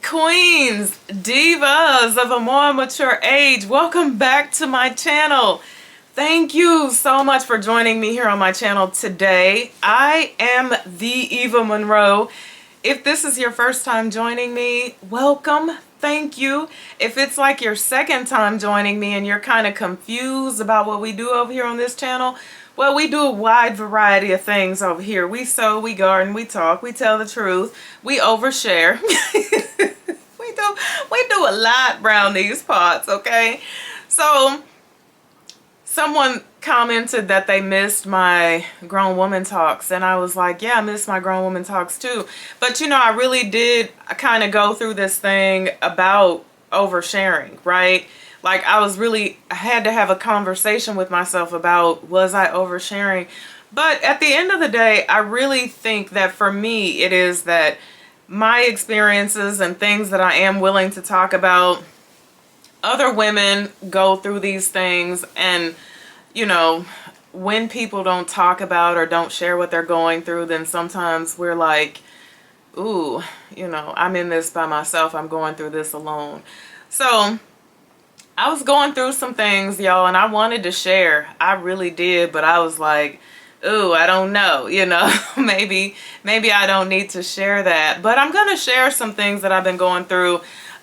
Queens, divas of a more mature age, welcome back to my channel. Thank you so much for joining me here on my channel today. I am the Eva Monroe. If this is your first time joining me, welcome. Thank you. If it's like your second time joining me and you're kind of confused about what we do over here on this channel, well, we do a wide variety of things over here. We sew, we garden, we talk, we tell the truth, we overshare. we do a lot around these parts, okay? So someone commented that they missed my grown woman talks, and I was like, yeah, I missed my grown woman talks too. But you know, I really did kind of go through this thing about oversharing, right? Like I had to have a conversation with myself about, was I oversharing? But at the end of the day, I really think that for me, it is that my experiences and things that I am willing to talk about, other women go through these things, and you know, when people don't talk about or don't share what they're going through, then sometimes we're like, ooh, you know, I'm in this by myself, I'm going through this alone. So I was going through some things, y'all, and I wanted to share. I really did, but I was like, ooh, I don't know, you know, maybe I don't need to share that. But I'm going to share some things that I've been going through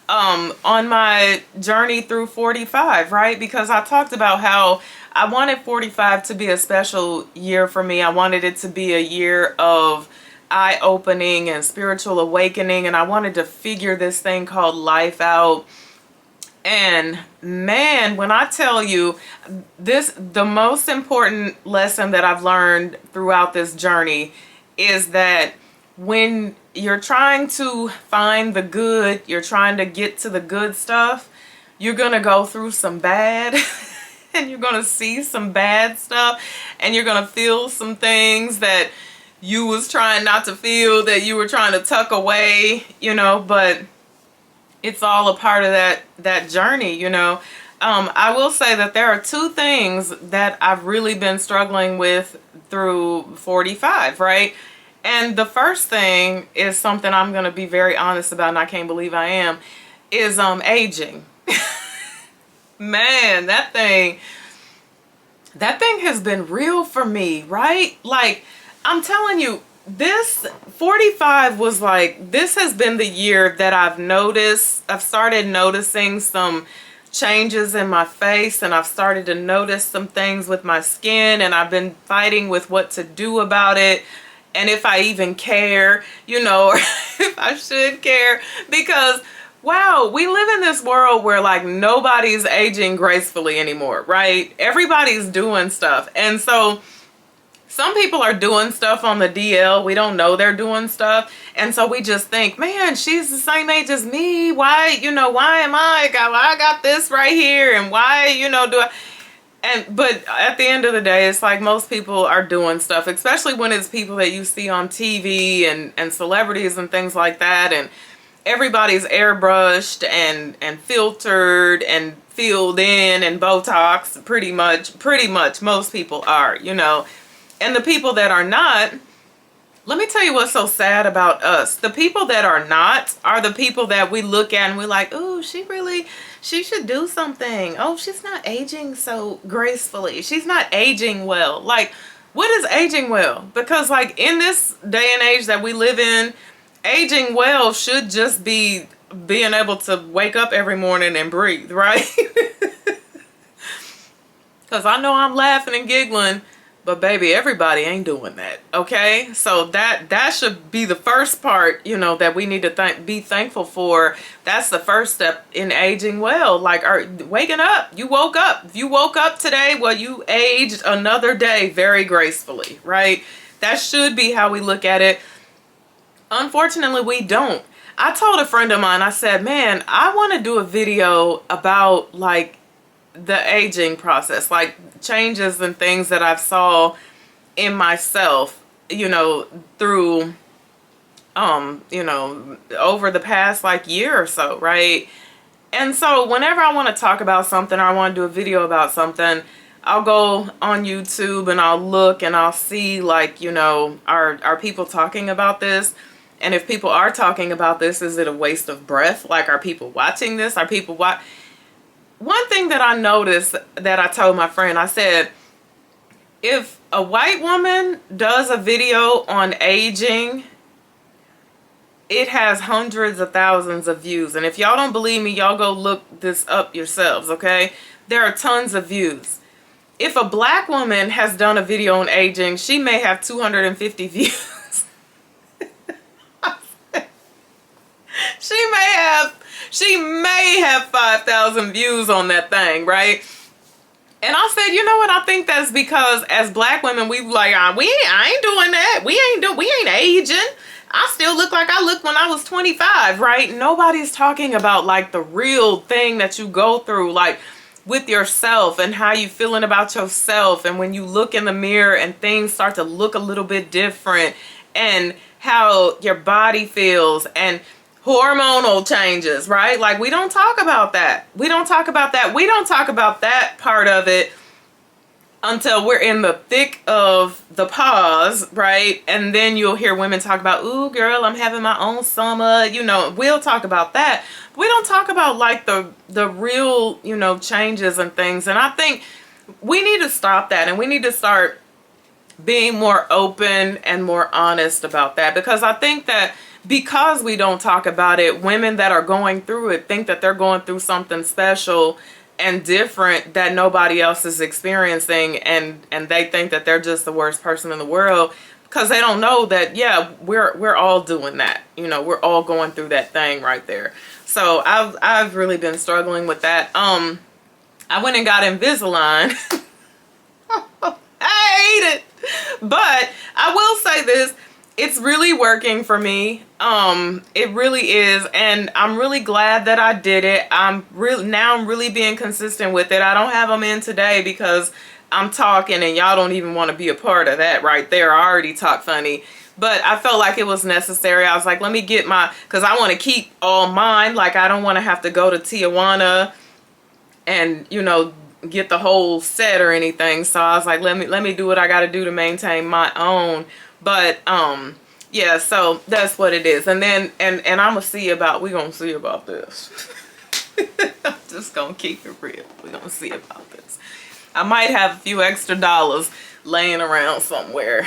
on my journey through 45, right? Because I talked about how I wanted 45 to be a special year for me. I wanted it to be a year of eye-opening and spiritual awakening, and I wanted to figure this thing called life out. And man, when I tell you this, the most important lesson that I've learned throughout this journey is that when you're trying to find the good, you're trying to get to the good stuff, you're gonna go through some bad and you're gonna see some bad stuff, and you're gonna feel some things that you was trying not to feel, that you were trying to tuck away, you know, but it's all a part of that journey, you know. I will say that there are two things that I've really been struggling with through 45, right? And the first thing is something I'm going to be very honest about, and I can't believe I am, is aging. Man, that thing has been real for me, right? Like, I'm telling you, this 45 was like, this has been the year that I've started noticing some changes in my face, and I've started to notice some things with my skin, and I've been fighting with what to do about it, and if I even care, you know, or if I should care, because wow, we live in this world where like nobody's aging gracefully anymore, right? Everybody's doing stuff. And so some people are doing stuff on the DL. We don't know they're doing stuff. And so we just think, man, she's the same age as me. Why, you know, why am I got this right here, and why, you know, but at the end of the day, it's like most people are doing stuff, especially when it's people that you see on TV and celebrities and things like that. And everybody's airbrushed and filtered and filled in and Botox, pretty much most people are, you know. And the people that are not, let me tell you what's so sad about us. The people that are not are the people that we look at and we're like, oh, she should do something. Oh, she's not aging so gracefully. She's not aging well. Like, what is aging well? Because like in this day and age that we live in, aging well should just be being able to wake up every morning and breathe, right? Because I know I'm laughing and giggling, but baby, everybody ain't doing that, okay? So that should be the first part, you know, that we need to be thankful for. That's the first step in aging well. Like, waking up. You woke up. If you woke up today, well, you aged another day very gracefully, right? That should be how we look at it. Unfortunately, we don't. I told a friend of mine, I said, man, I want to do a video about like the aging process, like changes and things that I've saw in myself, you know, through, you know, over the past like year or so, right? And so whenever I want to talk about something, or I want to do a video about something, I'll go on YouTube and I'll look and I'll see like, you know, are people talking about this? And if people are talking about this, is it a waste of breath? Like, are people watching this? Are people One thing that I noticed that I told my friend, I said, if a white woman does a video on aging, it has hundreds of thousands of views. And if y'all don't believe me, y'all go look this up yourselves, okay? There are tons of views. If a black woman has done a video on aging, she may have 250 views. She may have 5,000 views on that thing, right? And I said, you know what? I think that's because as black women, we like, I ain't doing that. We ain't aging. I still look like I looked when I was 25, right? Nobody's talking about like the real thing that you go through, like with yourself and how you feeling about yourself. And when you look in the mirror and things start to look a little bit different, and how your body feels and hormonal changes, right? Like, we don't talk about that. We don't talk about that. We don't talk about that part of it until we're in the thick of the pause, right? And then you'll hear women talk about, ooh, girl, I'm having my own summer. You know, we'll talk about that. We don't talk about like the real, you know, changes and things. And I think we need to stop that, and we need to start being more open and more honest about that, because I think that because we don't talk about it, women that are going through it think that they're going through something special and different that nobody else is experiencing, and they think that they're just the worst person in the world, because they don't know that, yeah, we're all doing that. You know, we're all going through that thing right there. So I've really been struggling with that. I went and got Invisalign. I hate it, but I will say this. It's really working for me. It really is. And I'm really glad that I did it. I'm really being consistent with it. I don't have them in today because I'm talking and y'all don't even want to be a part of that right there. I already talk funny, but I felt like it was necessary. I was like, let me get cause I want to keep all mine. Like, I don't want to have to go to Tijuana and, you know, get the whole set or anything. So I was like, let me do what I got to do to maintain my own. But yeah, so that's what it is. And then and I'm we're gonna see about this. I'm just gonna keep it real. We're gonna see about this. I might have a few extra dollars laying around somewhere.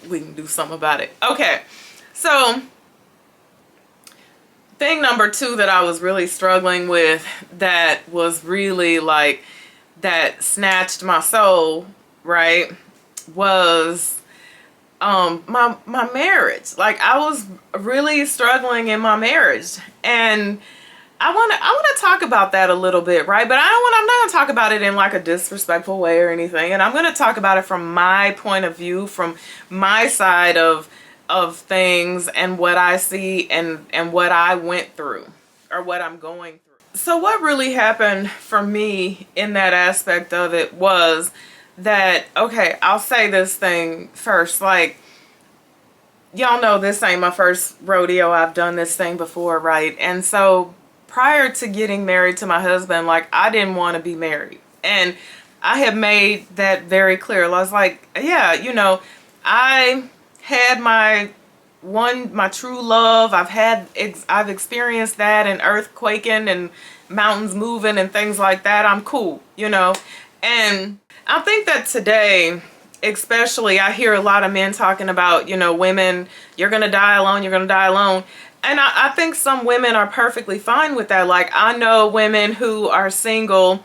We can do something about it. Okay, so thing number 2 that I was really struggling with, that was really like, that snatched my soul, right, was my marriage. Like, I was really struggling in my marriage, and I want to talk about that a little bit, right? But I'm not going to talk about it in like a disrespectful way or anything. And I'm going to talk about it from my point of view, from my side of things, and what I see and what I went through, or what I'm going through. So what really happened for me in that aspect of it was that, okay, I'll say this thing first, like, y'all know this ain't my first rodeo. I've done this thing before, right? And so prior to getting married to my husband, like, I didn't want to be married. And I have made that very clear. I was like, yeah, you know, I had my true love. I've experienced that, and earthquaking and mountains moving and things like that. I'm cool, you know. And I think that today, especially, I hear a lot of men talking about, you know, women, you're gonna die alone, you're gonna die alone. And I think some women are perfectly fine with that. Like, I know women who are single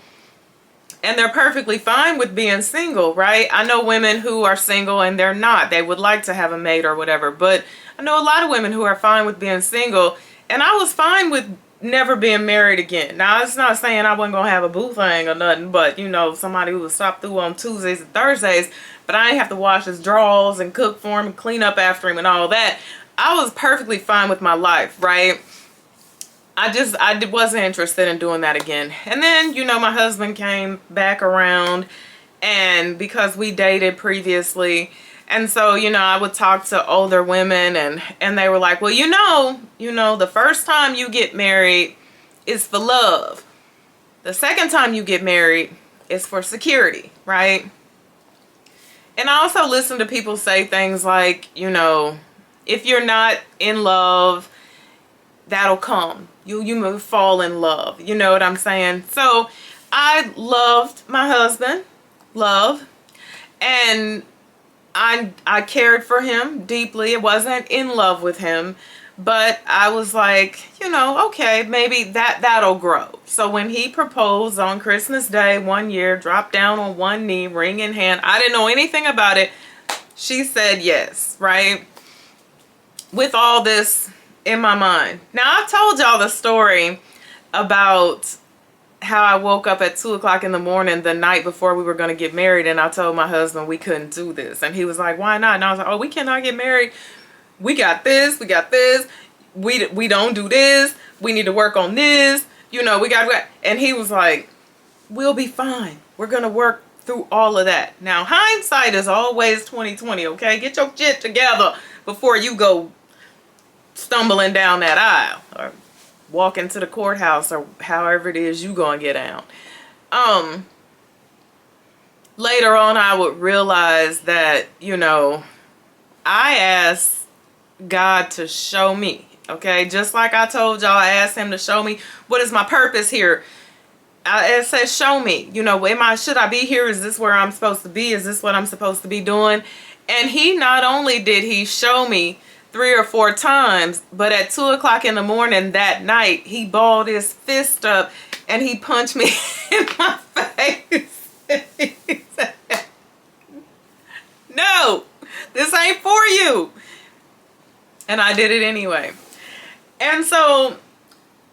and they're perfectly fine with being single, right? I know women who are single and they're not. They would like to have a mate or whatever. But I know a lot of women who are fine with being single. And I was fine with never being married again. Now, it's not saying I wasn't going to have a boo thing or nothing. But, you know, somebody who would stop through on Tuesdays and Thursdays. But I didn't have to wash his drawers and cook for him and clean up after him and all that. I was perfectly fine with my life, right? I wasn't interested in doing that again. And then, you know, my husband came back around, and because we dated previously, and so, you know, I would talk to older women, and they were like, well, you know, the first time you get married is for love. The second time you get married is for security, right? And I also listen to people say things like, you know, If you're not in love, that'll come. You may fall in love. You know what I'm saying? So I loved my husband, love, and I cared for him deeply. I wasn't in love with him, but I was like, you know, okay, maybe that'll grow. So when he proposed on Christmas Day one year, dropped down on one knee, ring in hand, I didn't know anything about it. She said yes, right? With all this in my mind. Now, I told y'all the story about how I woke up at 2 o'clock in the morning the night before we were going to get married, and I told my husband we couldn't do this. And he was like, why not? And I was like, oh, we cannot get married. We got this. We got this. We don't do this. We need to work on this. You know, we got. And he was like, we'll be fine. We're going to work through all of that. Now, hindsight is always 20/20, okay? Get your shit together before you go stumbling down that aisle or walk into the courthouse or however it is you gonna get down. Later on, I would realize that, you know, I asked God to show me, okay? Just like I told y'all, I asked him to show me what is my purpose here. It says, show me, you know, should I be here? Is this where I'm supposed to be? Is this what I'm supposed to be doing? And he not only did he show me 3 or 4 times, but at 2 o'clock in the morning that night, he balled his fist up and he punched me in my face. He said, no, this ain't for you. And I did it anyway. And so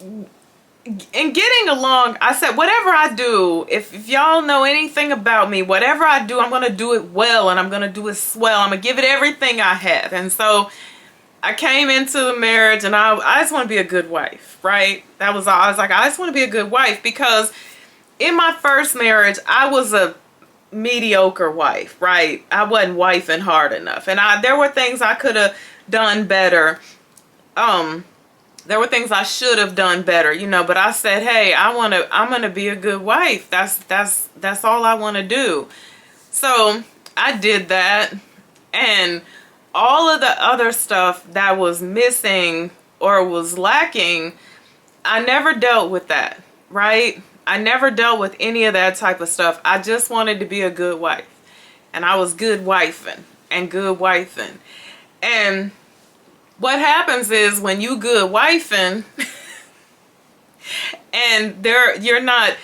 in getting along, I said, whatever I do, if y'all know anything about me, whatever I do, I'm going to do it well, and I'm going to do it swell. I'm going to give it everything I have. And so I came into the marriage, and I just want to be a good wife, right? That was all. I was like, I just want to be a good wife, because in my first marriage, I was a mediocre wife, right? I wasn't wifing hard enough. And there were things I could have done better. There were things I should have done better, you know, but I said, hey, I'm going to be a good wife. That's all I want to do. So I did that, and all of the other stuff that was missing or was lacking, I never dealt with that, right? I never dealt with any of that type of stuff. I just wanted to be a good wife. And I was good wifing and good wifing. And what happens is when you good wifing and you're not,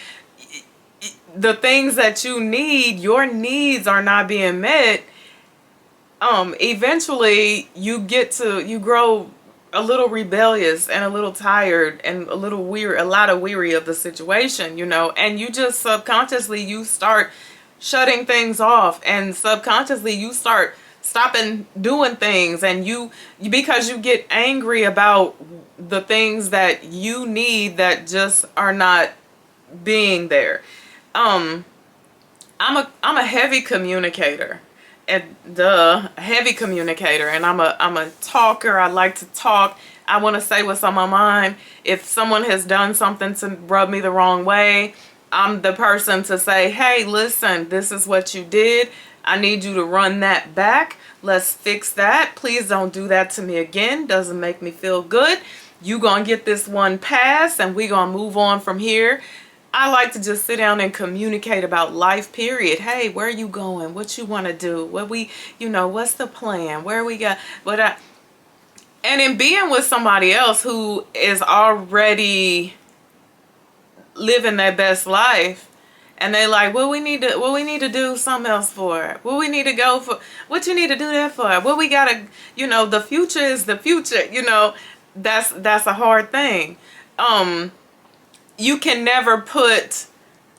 the things that you need, your needs are not being met, eventually you grow a little rebellious and a little tired and a little weary, a lot of weary of the situation, you know, and you just subconsciously, you start shutting things off, and subconsciously you start stopping doing things, and because you get angry about the things that you need that just are not being there. I'm a heavy communicator. And heavy communicator, and I'm a talker. I like to talk. I want to say what's on my mind. If someone has done something to rub me the wrong way, I'm the person to say, hey, listen, this is what you did. I need you to run that back. Let's fix that. Please don't do that to me again. Doesn't make me feel good. You gonna get this one pass, and we gonna move on from here. I like to just sit down and communicate about life, period. Hey, where are you going? What you want to do? What's the plan? Where we got, and in being with somebody else who is already living their best life, and they like, we need to do something else for. What we need to go for? What you need to do that for? What we gotta, the future is the future. That's a hard thing. You can never put,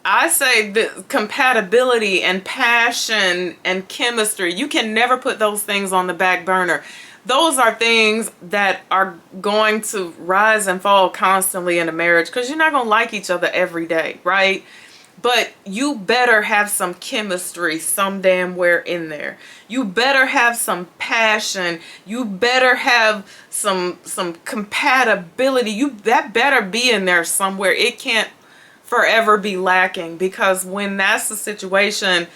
I say, the compatibility and passion and chemistry, you can never put those things on the back burner. Those are things that are going to rise and fall constantly in a marriage, because you're not going to like each other every day, right? But you better have some chemistry some damn where in there. You better have some passion. You better have some compatibility. That better be in there somewhere. It can't forever be lacking, because when that's the situation,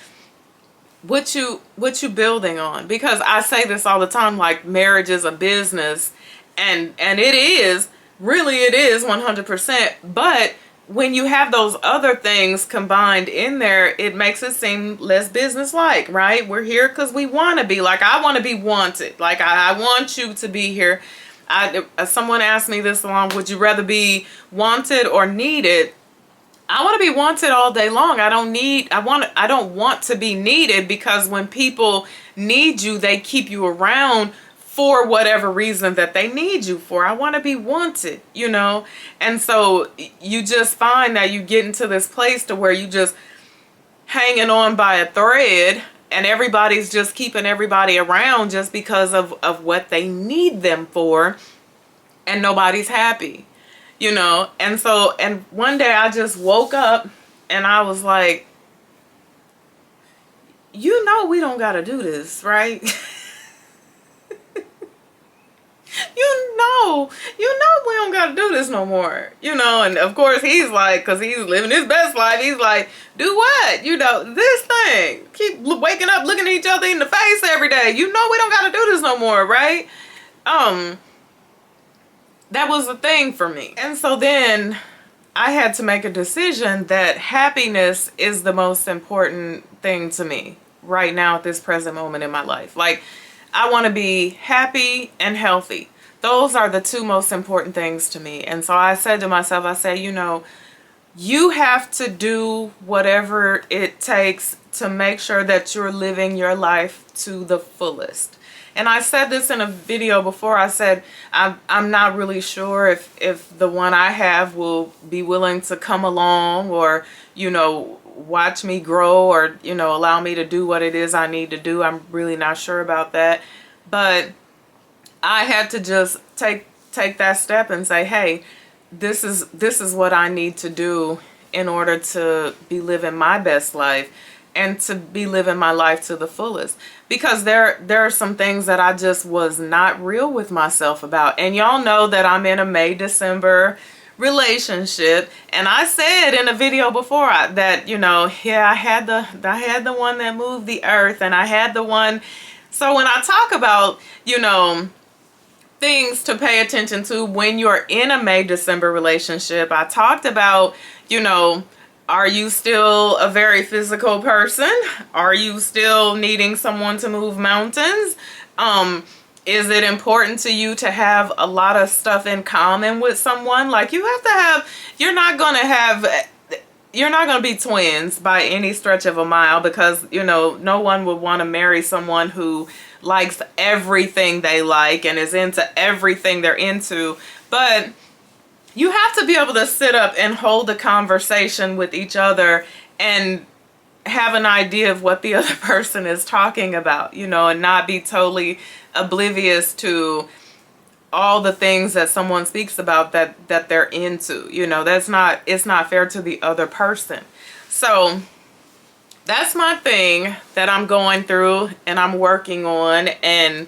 what you building on? Because I say this all the time, like marriage is a business, and it is, really it is 100%. But when you have those other things combined in there, it makes it seem less business-like, right? We're here because we want to be. Like, I want to be wanted. Like, I want you to be here. Someone asked me this along, would you rather be wanted or needed? I want to be wanted all day long. I don't want to be needed, because when people need you, they keep you around for whatever reason that they need you for. I want to be wanted, you know? And so you just find that you get into this place to where you just hanging on by a thread, and everybody's just keeping everybody around just because of what they need them for, and nobody's happy. You know, and so, and one day I just woke up and I was like, you know, we don't got to do this, right? you know, we don't got to do this no more, you know. And of course he's like, cause he's living his best life. He's like, do what? You know, this thing, keep waking up, looking at each other in the face every day. You know, we don't got to do this no more, right? That was the thing for me. And so then I had to make a decision that happiness is the most important thing to me right now at this present moment in my life. Like, I want to be happy and healthy. Those are the two most important things to me. And so I said to myself, I said, you know, you have to do whatever it takes to make sure that you're living your life to the fullest. And I said this in a video before. I said, I'm not really sure if the one I have will be willing to come along, or, you know, watch me grow, or, you know, allow me to do what it is I need to do. I'm really not sure about that. But I had to just take that step and say, hey, this is what I need to do in order to be living my best life, and to be living my life to the fullest. Because there are some things that I just was not real with myself about. And y'all know that I'm in a May-December relationship, and I said in a video before that, you know, yeah, I had the one that moved the earth, and I had the one. So when I talk about, you know, things to pay attention to when you're in a May-December relationship, I talked about, you know, are you still a very physical person? Are you still needing someone to move mountains? Is it important to you to have a lot of stuff in common with someone? Like, you have to have, you're not going to be twins by any stretch of a mile, because, you know, no one would want to marry someone who likes everything they like and is into everything they're into. But you have to be able to sit up and hold a conversation with each other and have an idea of what the other person is talking about, you know, and not be totally oblivious to all the things that someone speaks about that they're into. You know, it's not fair to the other person. So that's my thing that I'm going through and I'm working on. And,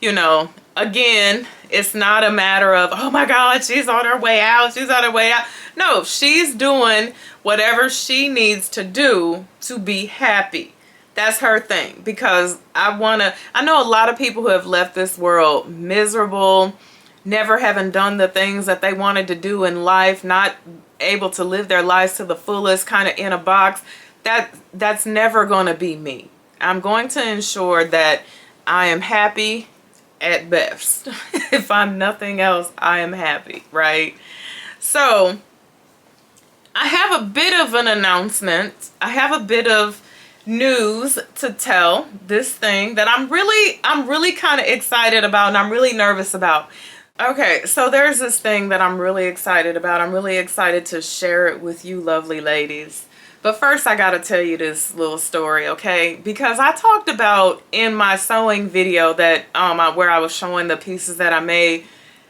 you know, again, it's not a matter of, oh my God, she's on her way out. She's on her way out. No, she's doing whatever she needs to do to be happy. That's her thing. Because I know a lot of people who have left this world miserable, never having done the things that they wanted to do in life, not able to live their lives to the fullest, kind of in a box. That's never going to be me. I'm going to ensure that I am happy at best. If I'm nothing else, I am happy, right? So I have a bit of an announcement. I have a bit of news to tell. This thing that I'm really kind of excited about, and I'm really nervous about. Okay, so there's this thing that I'm really excited about. I'm really excited to share it with you lovely ladies. But first, I gotta tell you this little story, okay? Because I talked about in my sewing video that where I was showing the pieces that I made,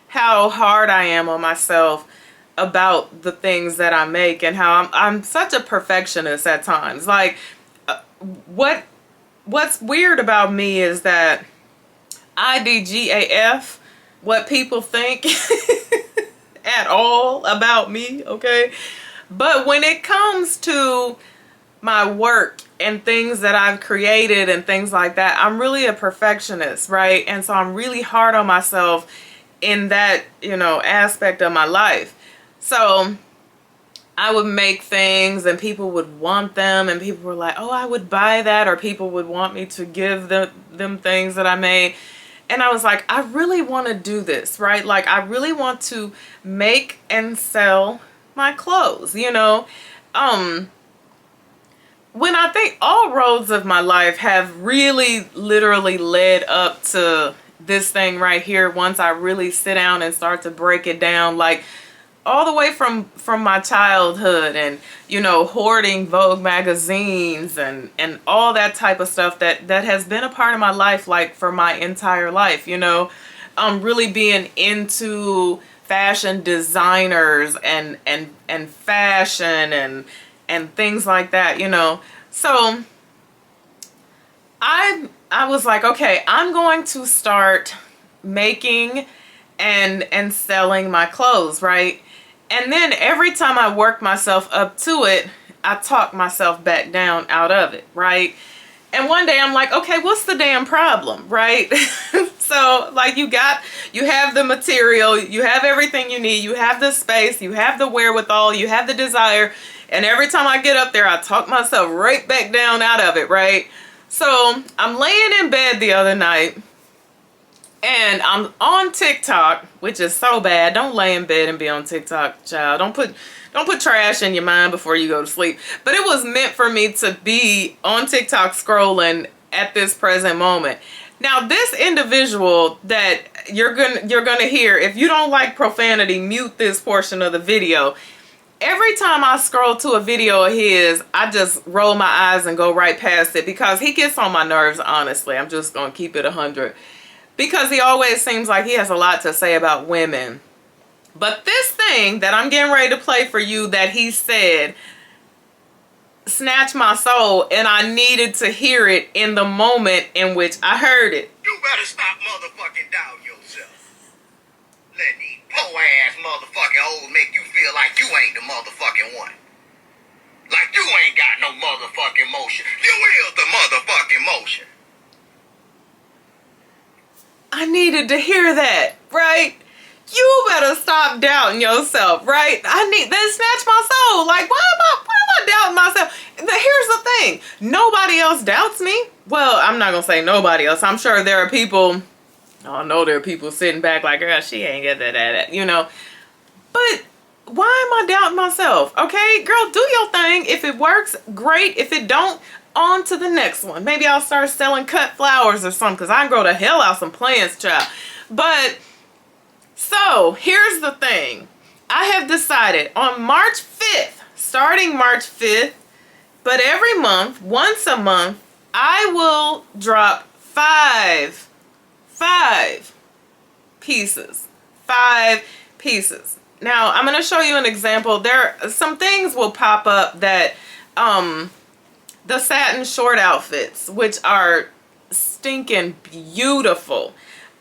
how hard I am on myself about the things that I make, and how I'm such a perfectionist at times. Like, what's weird about me is that IDGAF, what people think at all about me, okay? But when it comes to my work and things that I've created and things like that, I'm really a perfectionist, right? And so I'm really hard on myself in that, you know, aspect of my life. So I would make things and people would want them, and people were like, oh, I would buy that, or people would want me to give them things that I made. And I was like, I really want to do this, right? Like, I really want to make and sell my clothes, you know? When I think all roads of my life have really literally led up to this thing right here, once I really sit down and start to break it down, like all the way from my childhood, and, you know, hoarding Vogue magazines and all that type of stuff that has been a part of my life, like for my entire life, you know, really being into fashion designers and fashion and things like that, you know. So I was like, okay, I'm going to start making and selling my clothes, right? And then every time I work myself up to it, I talk myself back down out of it, right? And one day I'm like, okay, what's the damn problem, right? So like you have the material, you have everything you need, you have the space, you have the wherewithal, you have the desire. And every time I get up there, I talk myself right back down out of it, right? So I'm laying in bed the other night, and I'm on TikTok, which is so bad. Don't lay in bed and be on TikTok, child. Don't put trash in your mind before you go to sleep. But it was meant for me to be on TikTok scrolling at this present moment. Now, this individual that you're gonna hear, if you don't like profanity, mute this portion of the video. Every time I scroll to a video of his, I just roll my eyes and go right past it, because he gets on my nerves, honestly. I'm just gonna keep it 100. Because he always seems like he has a lot to say about women. But this thing that I'm getting ready to play for you that he said snatched my soul, and I needed to hear it in the moment in which I heard it. You better stop motherfucking doubting yourself. Let these po-ass motherfucking hoes make you feel like you ain't the motherfucking one. Like you ain't got no motherfucking motion. You is the motherfucking motion. I needed to hear that, right? You better stop doubting yourself, right? That snatched my soul. Like, why am I doubting myself? Here's the thing. Nobody else doubts me. Well, I'm not going to say nobody else. I'm sure there are people, I know there are people sitting back like, girl, she ain't get that, you know. But why am I doubting myself? Okay, girl, do your thing. If it works, great. If it don't, on to the next one. Maybe I'll start selling cut flowers or something, because I can grow the hell out some plants, child. But so here's the thing. I have decided on March 5th, starting March 5th, but every month, once a month, I will drop five pieces. 5 pieces. Now, I'm going to show you an example. There, some things will pop up that, the satin short outfits, which are stinking beautiful.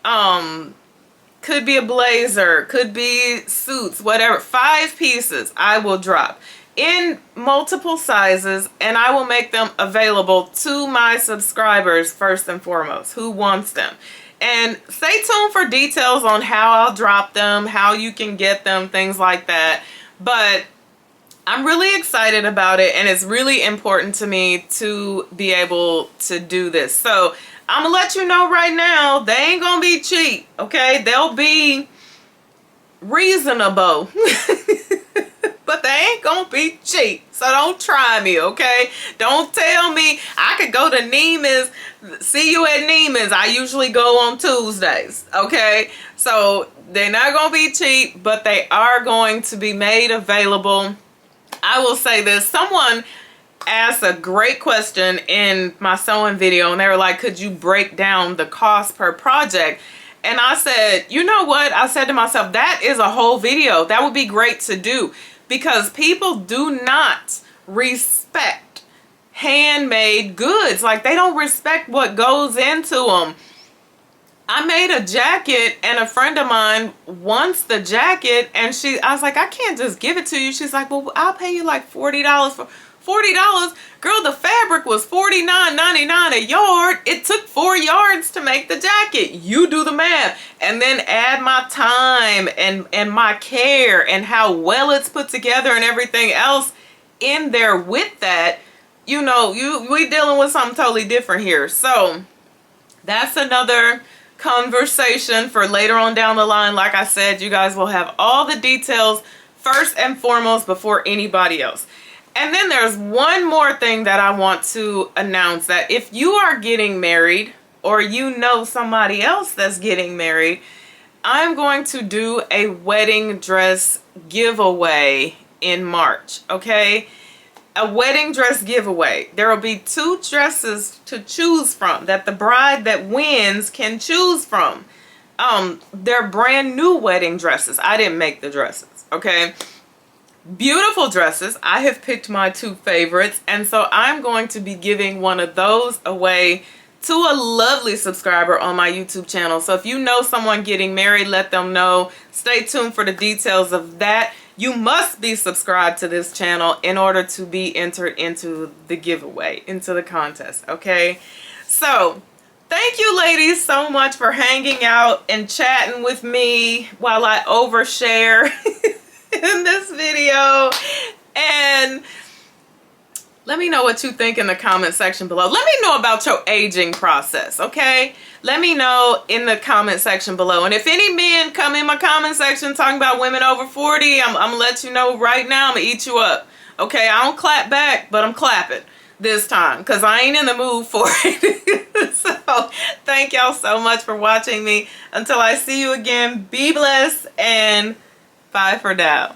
Could be a blazer, could be suits, whatever. 5 pieces I will drop in multiple sizes, and I will make them available to my subscribers first and foremost, who wants them. And stay tuned for details on how I'll drop them, how you can get them, things like that. But I'm really excited about it, and it's really important to me to be able to do this. So I'm gonna let you know right now, they ain't gonna be cheap, okay? They'll be reasonable, but they ain't gonna be cheap. So don't try me, okay? Don't tell me I could go to Neiman's, see you at Neiman's. I usually go on Tuesdays, okay? So they're not gonna be cheap, but they are going to be made available. I will say this, someone asked a great question in my sewing video, and they were like, could you break down the cost per project? And I said, you know what? I said to myself, that is a whole video. That would be great to do, because people do not respect handmade goods. Like, they don't respect what goes into them. I made a jacket, and a friend of mine wants the jacket, and I was like, I can't just give it to you. She's like, well, I'll pay you like $40 for. $40. Girl, the fabric was $49.99 a yard. It took 4 yards to make the jacket. You do the math. And then add my time and my care and how well it's put together and everything else in there with that. You know, we dealing with something totally different here. So that's another conversation for later on down the line. Like I said, you guys will have all the details first and foremost before anybody else. And then there's one more thing that I want to announce, that if you are getting married or you know somebody else that's getting married, I'm going to do a wedding dress giveaway in March, okay? A wedding dress giveaway. There will be 2 dresses to choose from that the bride that wins can choose from. They're brand new wedding dresses. I didn't make the dresses, okay? Beautiful dresses. I have picked my 2 favorites, and so I'm going to be giving one of those away to a lovely subscriber on my YouTube channel. So if you know someone getting married, let them know. Stay tuned for the details of that. You must be subscribed to this channel in order to be entered into the giveaway, into the contest, okay? So thank you ladies so much for hanging out and chatting with me while I overshare in this video. And let me know what you think in the comment section below. Let me know about your aging process, okay? Let me know in the comment section below. And if any men come in my comment section talking about women over 40, I'm gonna let you know right now. I'm gonna eat you up, okay? I don't clap back, but I'm clapping this time because I ain't in the mood for it. So thank y'all so much for watching me. Until I see you again, be blessed and bye for now.